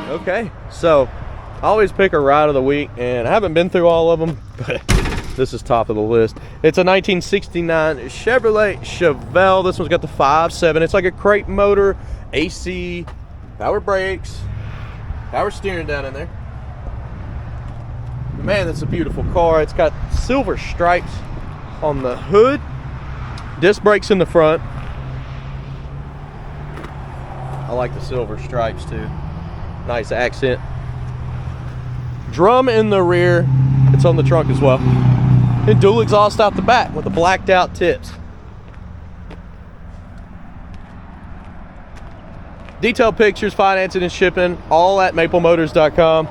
Okay, so I always pick a ride of the week, and I haven't been through all of them, but this is top of the list. It's a 1969 Chevrolet Chevelle. This one's got the 5.7. It's like a crate motor, AC, power brakes, power steering down in there. Man, that's a beautiful car. It's got silver stripes on the hood, disc brakes in the front. I like the silver stripes too. Nice accent. Drum in the rear. It's on the trunk as well. And dual exhaust out the back with the blacked out tips. Detailed pictures, financing and shipping, all at maplemotors.com.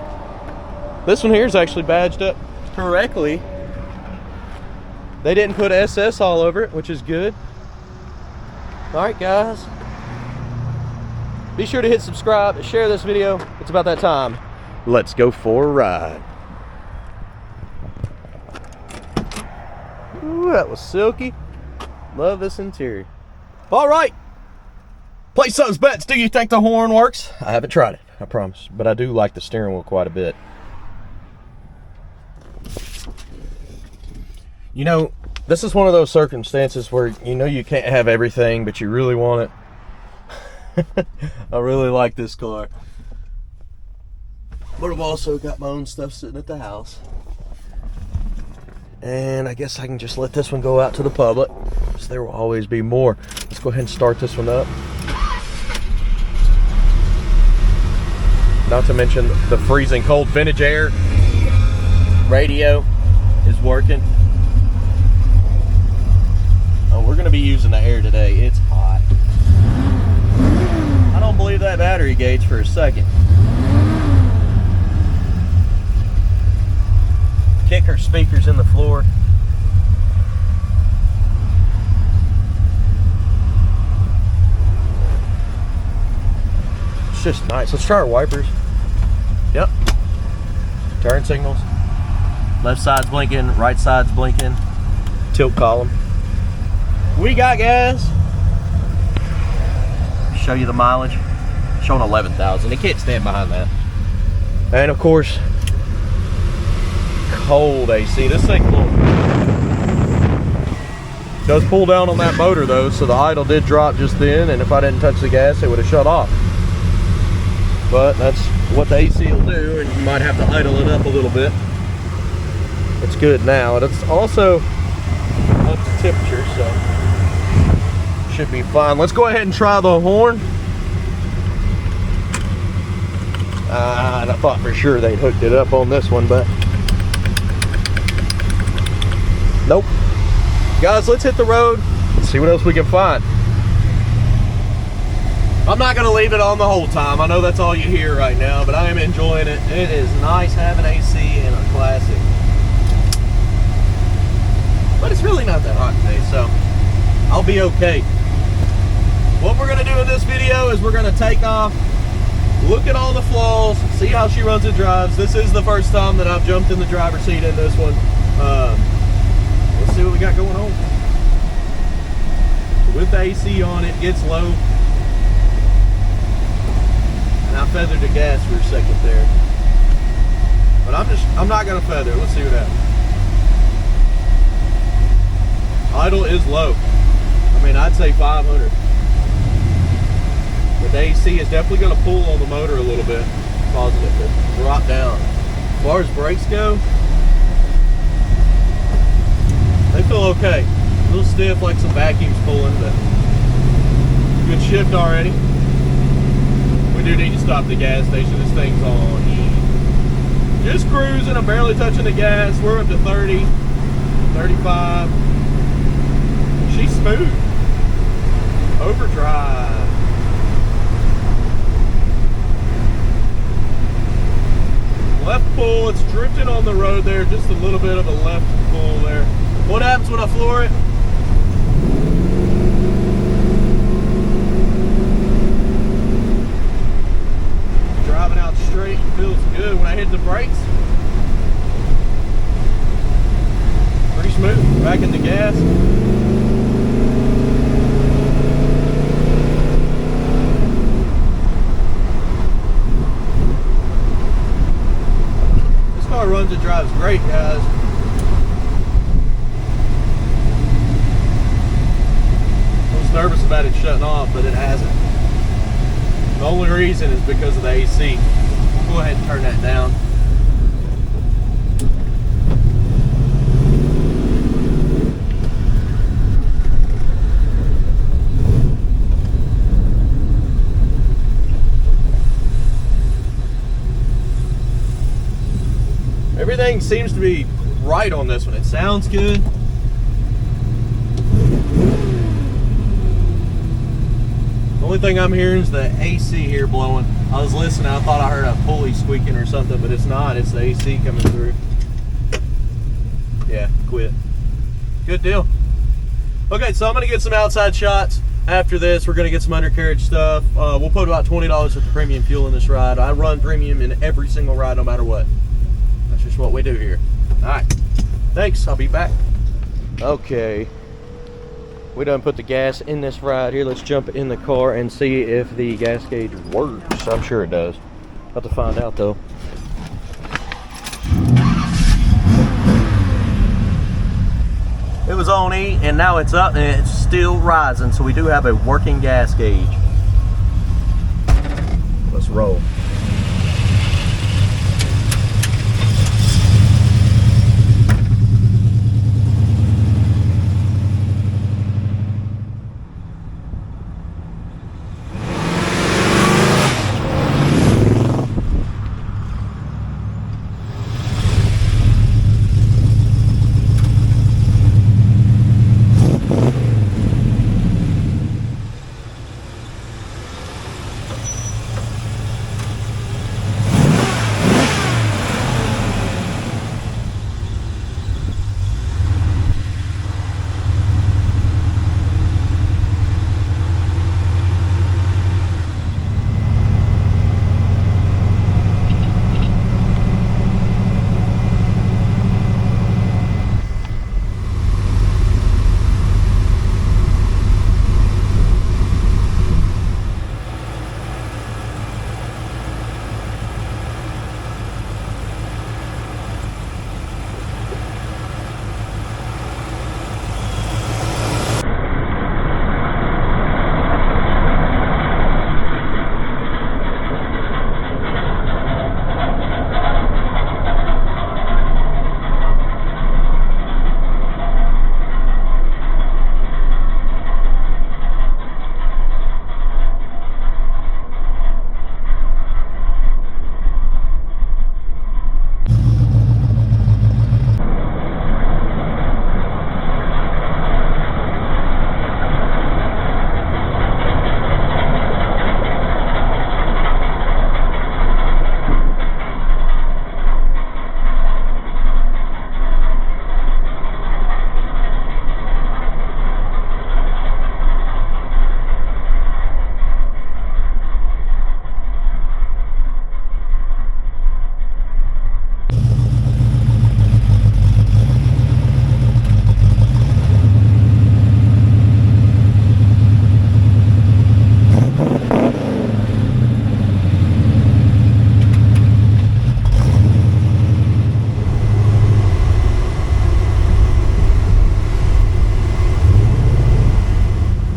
This one here is actually badged up correctly. They didn't put SS all over it, which is good. All right, guys. Be sure to hit subscribe and share this video. It's about that time. Let's go for a ride. Ooh, that was silky. Love this interior. All right. Place those bets. Do you think the horn works? I haven't tried it, I promise. But I do like the steering wheel quite a bit. You know, this is one of those circumstances where you know you can't have everything, but you really want it. I really like this car. But I've also got my own stuff sitting at the house. And I guess I can just let this one go out to the public, so there will always be more. Let's go ahead and start this one up. Not to mention the freezing cold vintage air radio is working. Oh, we're going to be using the air today. It's hot. I don't believe that battery gauge for a second. Kicker speakers in the floor. It's just nice. Let's try our wipers. Yep. Turn signals. Left side's blinking, right side's blinking. Tilt column. We got gas. Show you the mileage. Showing 11,000. It can't stand behind that. And of course, cold AC. This thing does pull down on that motor though, so the idle did drop just then, and if I didn't touch the gas it would have shut off. But that's what the AC will do, and you might have to idle it up a little bit. It's good now, and it's also up to temperature, so should be fine. Let's go ahead and try the horn. And I thought for sure they'd hooked it up on this one, but nope. Guys, let's hit the road and see what else we can find. I'm not going to leave it on the whole time. I know that's all you hear right now, but I am enjoying it. It is nice having AC in a classic. But it's really not that hot today, so I'll be okay. What we're going to do in this video is we're going to take off, look at all the flaws, see how she runs and drives. This is the first time that I've jumped in the driver's seat in this one. Let's see what we got going on. With the AC on, it gets low. And I feathered the gas for a second there. But I'm not gonna feather it. Let's see what happens. Idle is low. I mean, I'd say 500. But the AC is definitely gonna pull on the motor a little bit, causing it to drop down. As far as brakes go, they feel okay. A little stiff, like some vacuums pulling, but good shift already. We do need to stop the gas station. This thing's on E. Just cruising. I'm barely touching the gas. We're up to 30, 35. She's smooth. Overdrive. Left pull. It's drifting on the road there. Just a little bit of a left pull there. What happens when I floor it? Driving out straight feels good. When I hit the brakes, pretty smooth. Back in the gas. runs and drives great, guys. I was nervous about it shutting off, but it hasn't. The only reason is because of the AC. Go ahead and turn that down. Everything seems to be right on this one. It sounds good. The only thing I'm hearing is the AC here blowing. I was listening, I thought I heard a pulley squeaking or something, but it's not. It's the AC coming through. Yeah, quit. Good deal. Okay, so I'm gonna get some outside shots. After this, we're gonna get some undercarriage stuff. We'll put about $20 worth of premium fuel in this ride. I run premium in every single ride, no matter what. That's just what we do here. All right, thanks, I'll be back. Okay, we done put the gas in this ride here. Let's jump in the car and see if the gas gauge works. I'm sure it does. Have to find out though. It was on E and now it's up and it's still rising, so we do have a working gas gauge. Let's roll.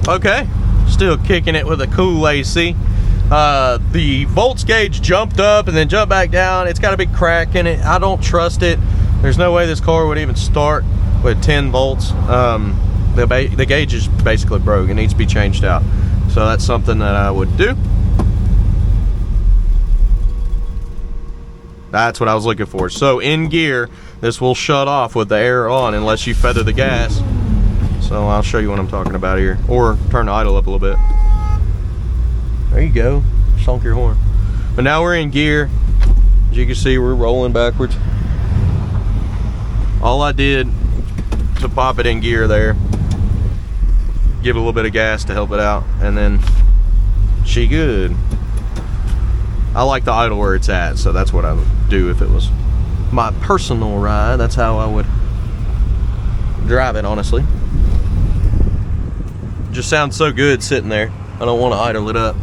Okay, still kicking it with a cool AC. The volts gauge jumped up and then jumped back down. It's got a big crack in it. I don't trust it. There's no way this car would even start with 10 volts. The gauge is basically broke. It needs to be changed out. So that's something that I would do. That's what I was looking for. So in gear, this will shut off with the air on unless you feather the gas. So I'll show you what I'm talking about here. Or turn the idle up a little bit. There you go. Sunk your horn. But now we're in gear. As you can see, we're rolling backwards. All I did to pop it in gear there, give it a little bit of gas to help it out, and then she good. I like the idle where it's at, so that's what I would do if it was my personal ride. That's how I would drive it, honestly. Just sounds so good sitting there. I don't want to idle it up.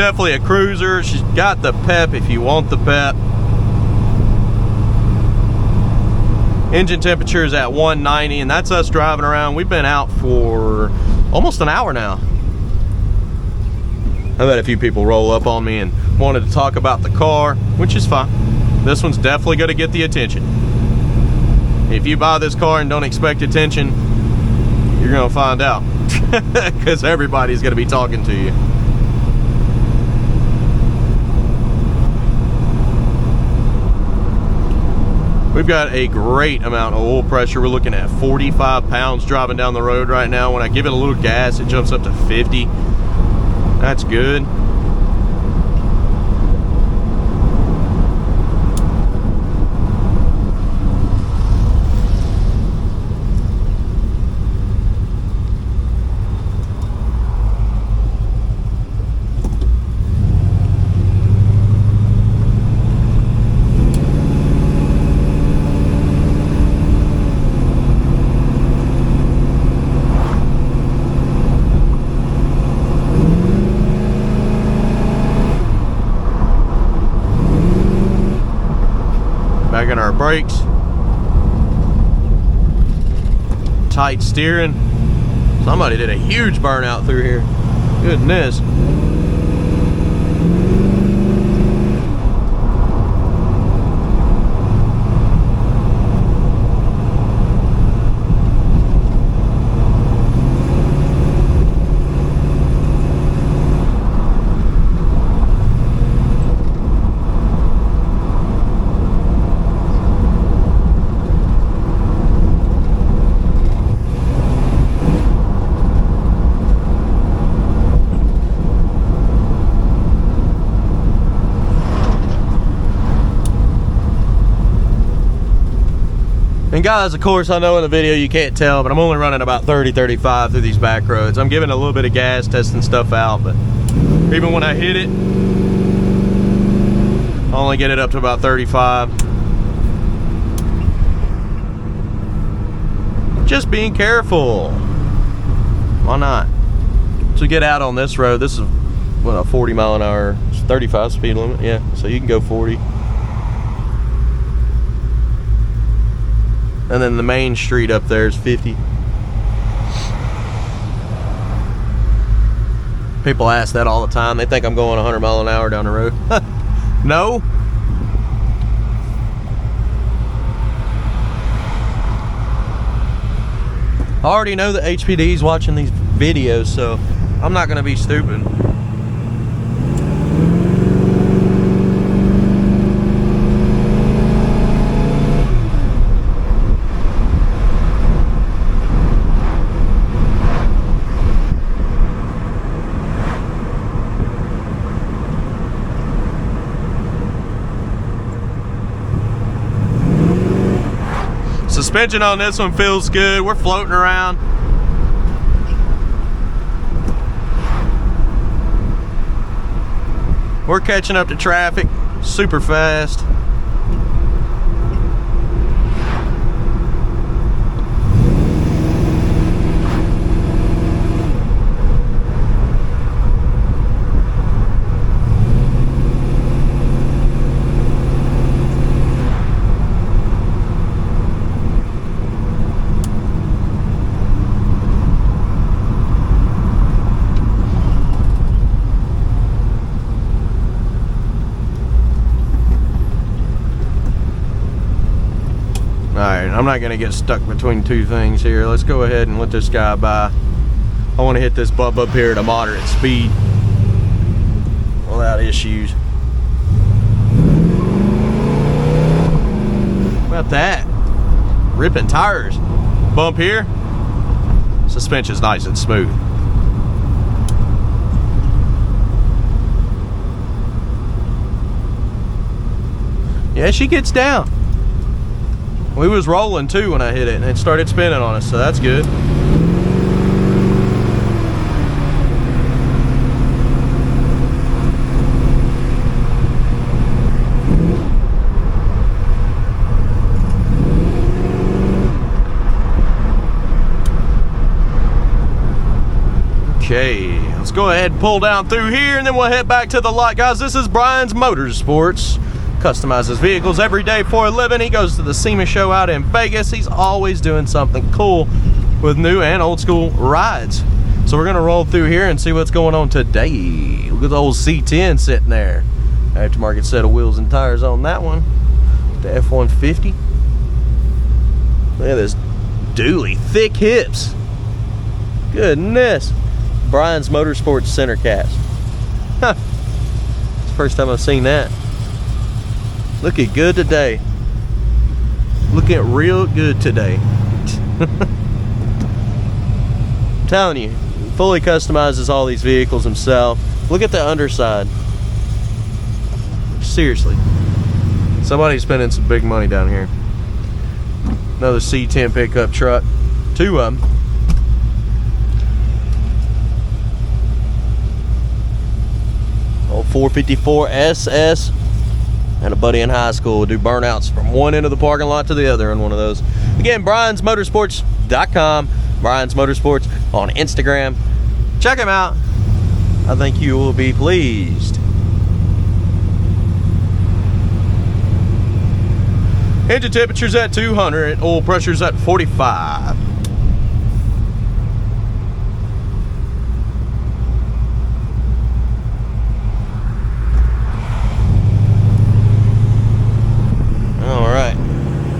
Definitely a cruiser. She's got the pep if you want the pep. Engine temperature is at 190, and that's us driving around. We've been out for almost an hour now. I've had a few people roll up on me and wanted to talk about the car, which is fine. This one's definitely going to get the attention. If you buy this car and don't expect attention, you're going to find out, because everybody's going to be talking to you. We've got a great amount of oil pressure. We're looking at 45 pounds driving down the road right now. When I give it a little gas, it jumps up to 50. That's good. Back in our brakes. Tight steering. Somebody did a huge burnout through here. Goodness. And guys, of course, I know in the video you can't tell, but I'm only running about 30-35 through these back roads. I'm giving a little bit of gas, testing stuff out, but even when I hit it, I only get it up to about 35. Just being careful. Why not? So get out on this road. This is what, a 40 mile an hour, 35 speed limit. Yeah, so you can go 40. And then the main street up there is 50. People ask that all the time. They think I'm going 100 mile an hour down the road. No. I already know that HPD's watching these videos, so I'm not going to be stupid. Suspension on this one feels good. We're floating around. We're catching up to traffic super fast. Alright, I'm not going to get stuck between two things here. Let's go ahead and let this guy by. I want to hit this bump up here at a moderate speed without issues. How about that? Ripping tires. Bump here. Suspension's nice and smooth. Yeah, she gets down. We was rolling too when I hit it, and it started spinning on us, so that's good. Okay, let's go ahead and pull down through here and then we'll head back to the lot. Guys, this is Brian's Motorsports. Customizes vehicles every day for a living. He goes to the SEMA show out in Vegas. He's always doing something cool with new and old school rides. So we're gonna roll through here and see what's going on today. Look at the old C10 sitting there. Aftermarket set of wheels and tires on that one. The F-150. Look at this dually, thick hips. Goodness. Brian's Motorsports center caps. Huh. It's the first time I've seen that. Looking good today. Looking real good today. I'm telling you, fully customizes all these vehicles himself. Look at the underside. Seriously. Somebody's spending some big money down here. Another C10 pickup truck. Two of them. Old 454 SS. And a buddy in high school would do burnouts from one end of the parking lot to the other in one of those. Again, briansmotorsports.com. Brian's Motorsports on Instagram. Check him out. I think you will be pleased. Engine temperature's at 200. Oil pressure's at 45.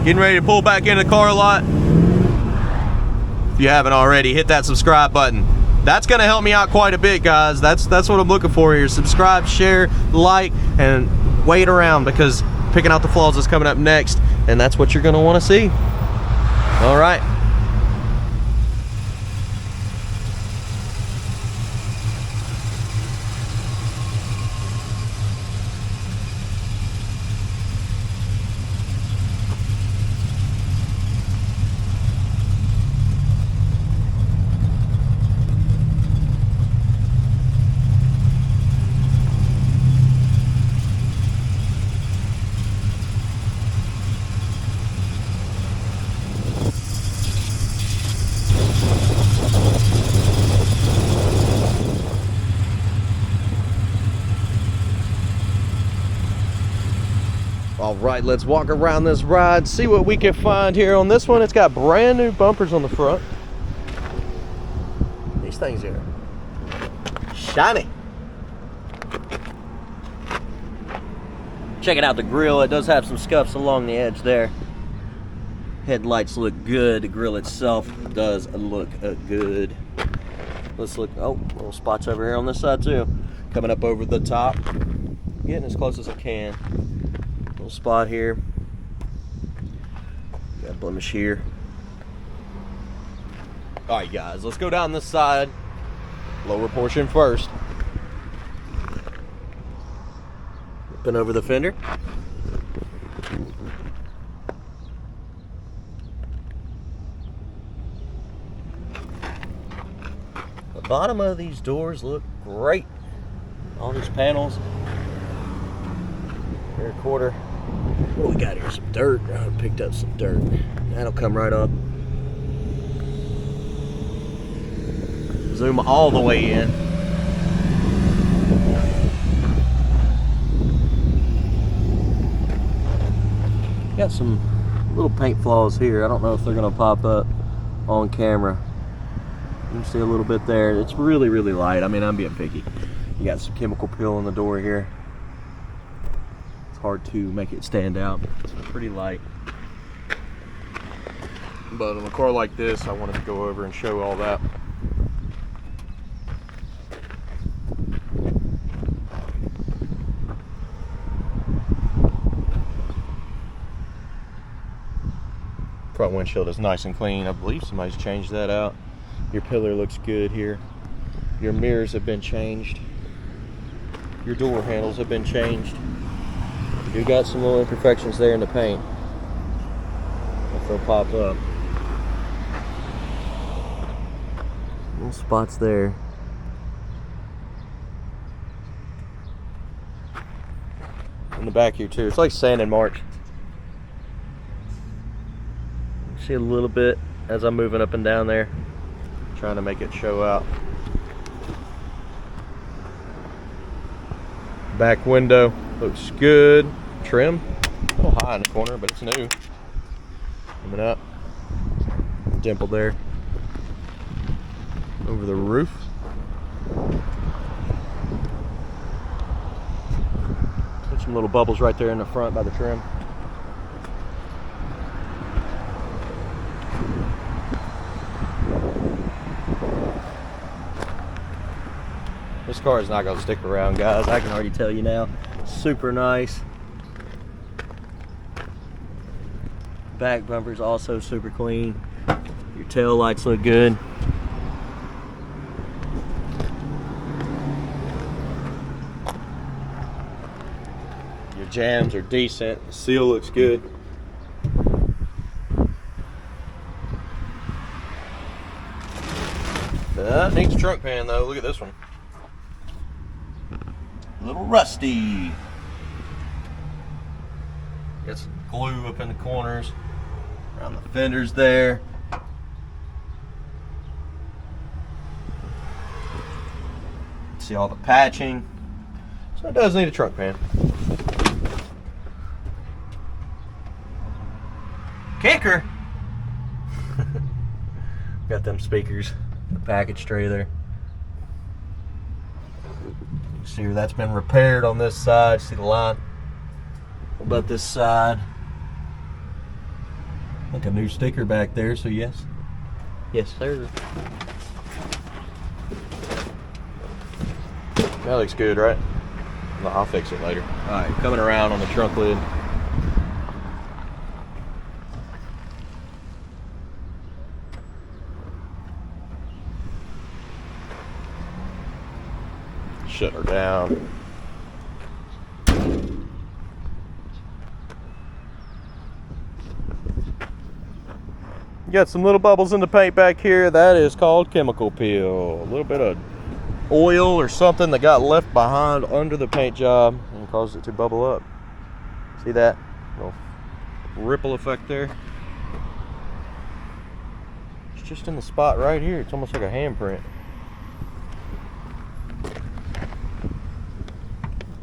Getting ready to pull back into the car lot. If you haven't already, hit that subscribe button. That's gonna help me out quite a bit, guys. That's what I'm looking for here. Subscribe, share, like, and wait around because picking out the flaws is coming up next, and that's what you're gonna wanna see. All right. All right, let's walk around this ride, see what we can find here. On this one, it's got brand new bumpers on the front. These things are shiny. Checking out the grill, it does have some scuffs along the edge there. Headlights look good, the grill itself does look good. Let's look, oh, little spots over here on this side too. Coming up over the top, getting as close as I can. Little spot here. Got a blemish here. All right, guys, let's go down this side. Lower portion first. Open over the fender. The bottom of these doors look great. All these panels. Rear quarter. What do we got here? Some dirt. I picked up some dirt. That'll come right up. Zoom all the way in. Got some little paint flaws here. I don't know if they're gonna pop up on camera. You can see a little bit there. It's really, really light. I mean, I'm being picky. You got some chemical peel in the door here. Hard to make it stand out. It's pretty light. But on a car like this, I wanted to go over and show all that. Front windshield is nice and clean. I believe somebody's changed that out. Your pillar looks good here. Your mirrors have been changed. Your door handles have been changed. You got some little imperfections there in the paint. If they'll pop up. Little spots there. In the back here too. It's like sand in March. See a little bit as I'm moving up and down there. Trying to make it show out. Back window looks good. Trim, a little high in the corner, but it's new. Coming up. Dimple there. Over the roof. Put some little bubbles right there in the front by the trim. This car is not going to stick around, guys. I can already tell you now. Super nice. Back bumper's also super clean. Your tail lights look good. Your jams are decent. The seal looks good. Needs a trunk pan though. Look at this one. A little rusty. Got some glue up in the corners, around the fenders there. See all the patching. So it does need a trunk pan. Kicker! Got them speakers, the package tray there. See where that's been repaired on this side. See the line? What about this side? Like a new sticker back there, so yes. Yes, sir. That looks good, right? No, I'll fix it later. Alright, coming around on the trunk lid. Shut her down. You got some little bubbles in the paint back here. That is called chemical peel. A little bit of oil or something that got left behind under the paint job and caused it to bubble up. See that little ripple effect there? It's just in the spot right here. It's almost like a handprint.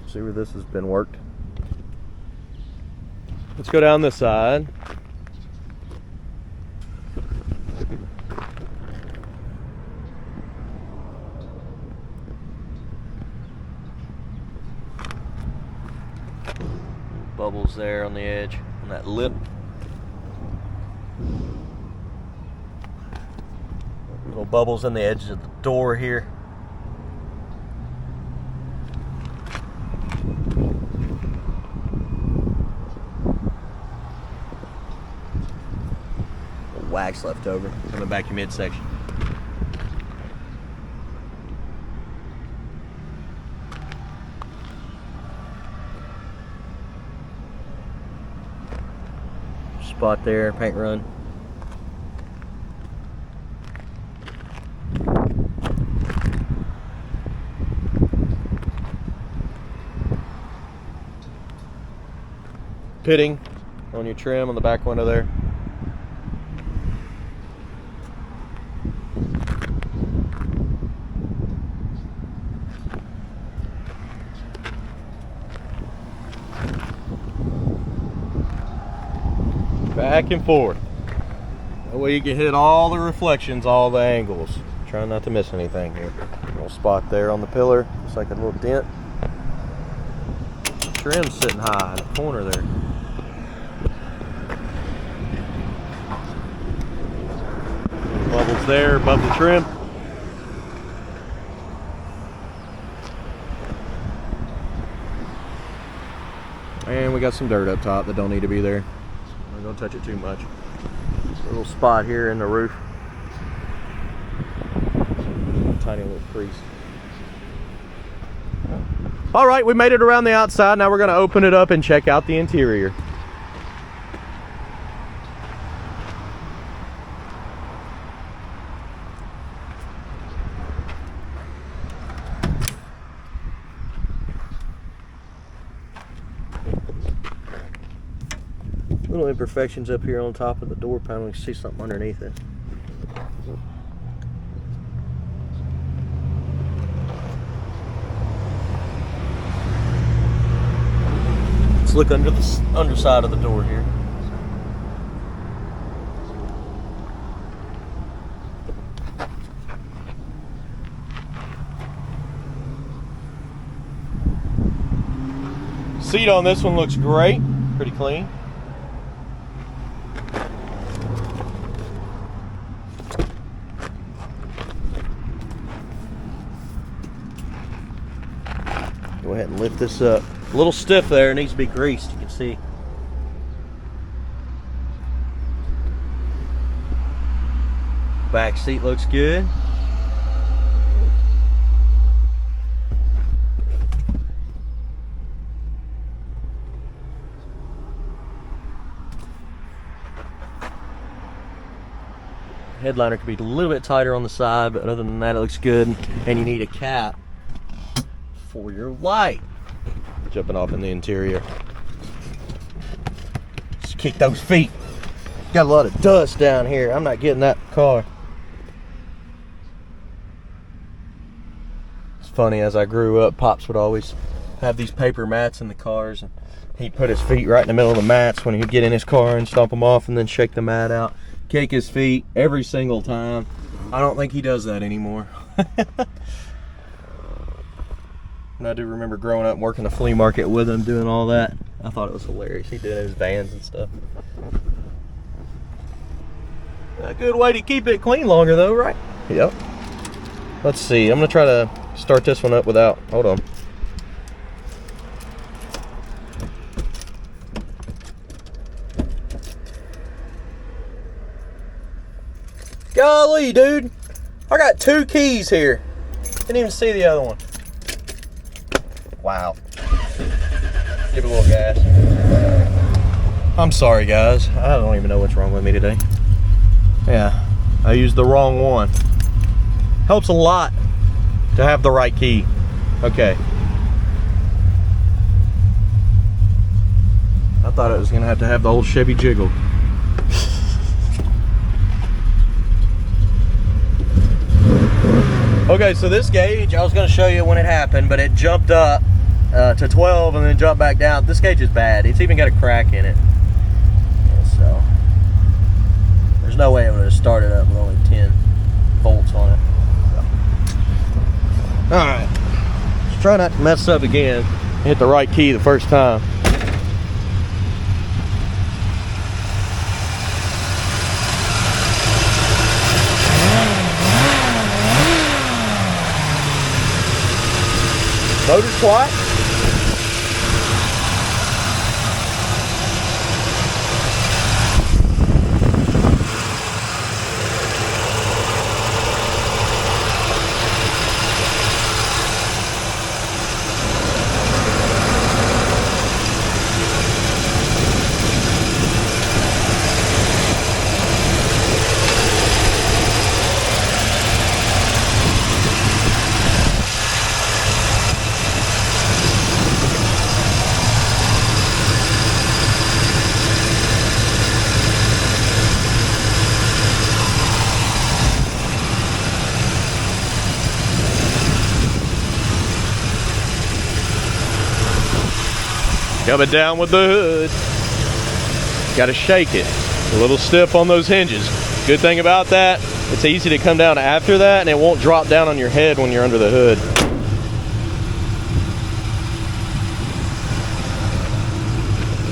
See where this has been worked. Let's go down this side. Bubbles there on the edge, on that lip. Little bubbles on the edge of the door here. Wax left over coming back your midsection. Spot there, paint run. Pitting on your trim on the back window there. Back and forth. That way you can hit all the reflections, all the angles. Trying not to miss anything here. Little spot there on the pillar. Looks like a little dent. Trim's sitting high in the corner there. Bubbles there above the trim. And we got some dirt up top that don't need to be there. Don't touch it too much. Just a little spot here in the roof. Tiny little crease. All right, we made it around the outside. Now we're going to open it up and check out the interior. Little imperfections up here on top of the door panel. You can see something underneath it. Let's look under the underside of the door here. Seat on this one looks great, pretty clean. Go ahead and lift this up. A little stiff there, it needs to be greased, you can see. Back seat looks good. Headliner could be a little bit tighter on the side, but other than that it looks good. And you need a cap for your light. Jumping off in the interior. Just kick those feet. Got a lot of dust down here. I'm not getting that car. It's funny, as I grew up, Pops would always have these paper mats in the cars, and he'd put his feet right in the middle of the mats when he'd get in his car and stomp them off and then shake the mat out. Kick his feet every single time. I don't think he does that anymore. And I do remember growing up and working the flea market with him, doing all that. I thought it was hilarious. He did his vans and stuff. A good way to keep it clean longer though, right? Yep. Let's see. I'm gonna try to start this one up without, hold on. Golly, dude. I got 2 keys here. Didn't even see the other one. Wow. Give it a little gas. I'm sorry, guys. I don't even know what's wrong with me today. Yeah, I used the wrong one. Helps a lot to have the right key. Okay. I thought it was gonna have to have the old Chevy jiggle. Okay, so this gauge, I was going to show you when it happened, but it jumped up to 12 and then jumped back down. This gauge is bad. It's even got a crack in it. Yeah, so, there's no way it would have started up with only 10 volts on it. So. Alright, let's try not to mess up again. Hit the right key the first time. Motor's quiet. Coming down with the hood. Got to shake it. A little stiff on those hinges. Good thing about that, it's easy to come down after that and it won't drop down on your head when you're under the hood.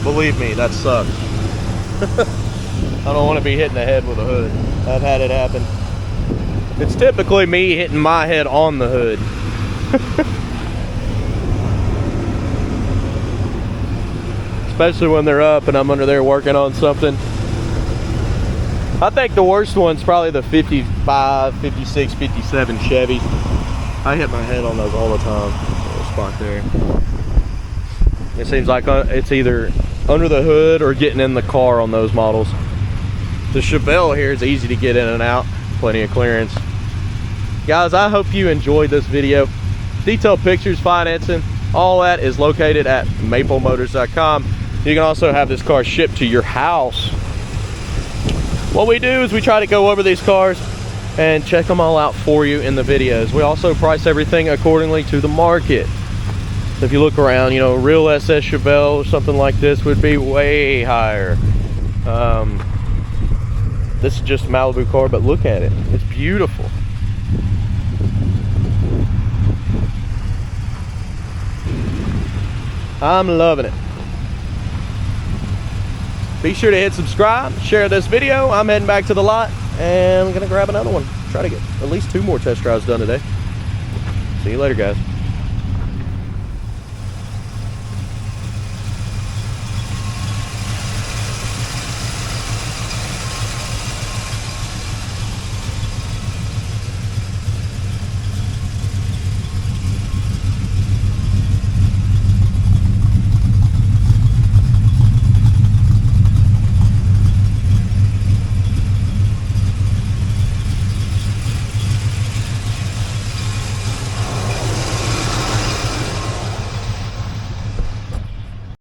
Believe me, that sucks. I don't want to be hitting the head with a hood. I've had it happen. It's typically me hitting my head on the hood. Especially when they're up and I'm under there working on something. I think the worst one's probably the 55, 56, 57 Chevy. I hit my head on those all the time. Little spot there. It seems like it's either under the hood or getting in the car on those models. The Chevelle here is easy to get in and out. Plenty of clearance. Guys, I hope you enjoyed this video. Detailed pictures, financing, all that is located at maplemotors.com. You can also have this car shipped to your house. What we do is we try to go over these cars and check them all out for you in the videos. We also price everything accordingly to the market. So if you look around, you know, a real SS Chevelle or something like this would be way higher. This is just a Malibu car, but look at it. It's beautiful. I'm loving it. Be sure to hit subscribe, share this video. I'm heading back to the lot and I'm gonna grab another one. Try to get at least 2 more test drives done today. See you later, guys.